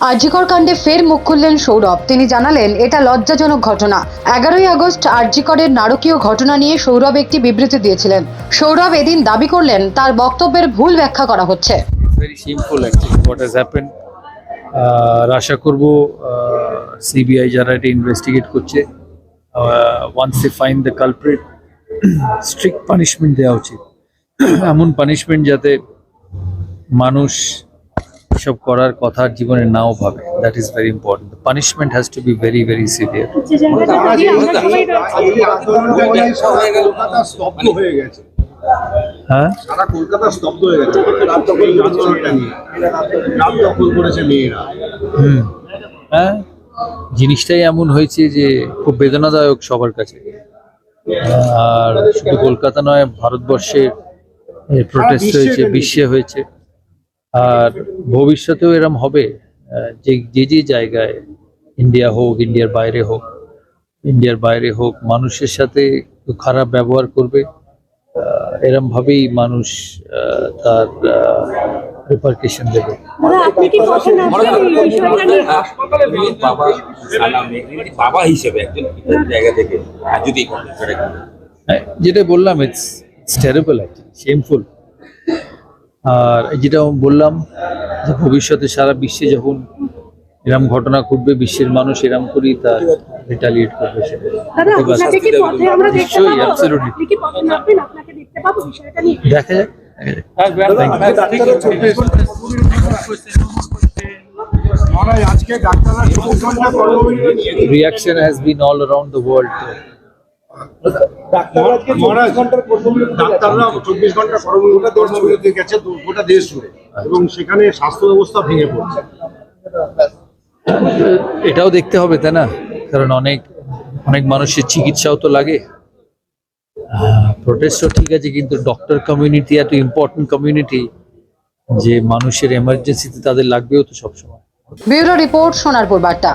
আরজিকর কাণ্ডে ফের মুখ খুললেন সৌরভ। তিনি জানালেন এটা লজ্জাজনক ঘটনা। 11ই আগস্ট আরজিকরের নারকীয় ঘটনা নিয়ে সৌরভ একটি বিবৃতি দিয়েছিলেন। সৌরভ এদিন দাবি করলেন তার বক্তব্যের ভুল ব্যাখ্যা করা হচ্ছে। Very shameful actually what has happened. আশা করব সিবিআই যারা এটা ইনভেস্টিগেট করছে, once they find the culprit, strict punishment দেওয়া উচিত। এমন পানিশমেন্ট যাতে মানুষ এসব করার কথা জীবনে নাও ভাবে। That is very important. The punishment has to be very very severe. হ্যাঁ, সারা কলকাতা স্তব্ধ হয়ে গেছে আন্দোলনটা নিয়ে। রাত দখল করেছে মেয়েরা। হ্যাঁ, জিনিসটাই এমন হয়েছে যে খুব বেদনাদায়ক সবার কাছে। আর শুধু কলকাতা নয়, ভারতবর্ষে প্রোটেস্ট হয়েছে, বিশ্বে হয়েছে, আর ভবিষ্যতেও এরম হবে। যে যে জায়গায়, ইন্ডিয়া হোক, ইন্ডিয়ার বাইরে হোক, মানুষের সাথে খারাপ ব্যবহার করবে, এরম ভাবেই মানুষ তার রিপারকেশন দেবে। বাবা হিসেবে একজন জায়গা থেকে যদি যেটা বললাম, ইটস টেরিবল, শেমফুল। আর যেটা বললাম যে ভবিষ্যতে সারা বিশ্বে যখন এরম ঘটনা ঘটবে, বিশ্বের মানুষ এরম করেই তার রিটালিয়েট করবে। নিশ্চয়ই, অ্যাবসলিউটলি। দেখা যাক। Reaction has been all around the world. ডাক্তাররা 24 ঘন্টা কর্মবিরতি গেছে গোটা দেশ জুড়ে, এবং সেখানে স্বাস্থ্য ব্যবস্থা ভেঙে পড়ছে। এটাও দেখতে হবে, তাই না? কারণ অনেক মানুষের চিকিৎসাও তো লাগে। প্রোটেস্টও ঠিক আছে, কিন্তু ডক্টর কমিউনিটি এত ইম্পর্টেন্ট কমিউনিটি যে মানুষের এমার্জেন্সিতে তাদের লাগবেও তো সবসময়। ব্যুরো রিপোর্ট, সোনারপুর বার্তা।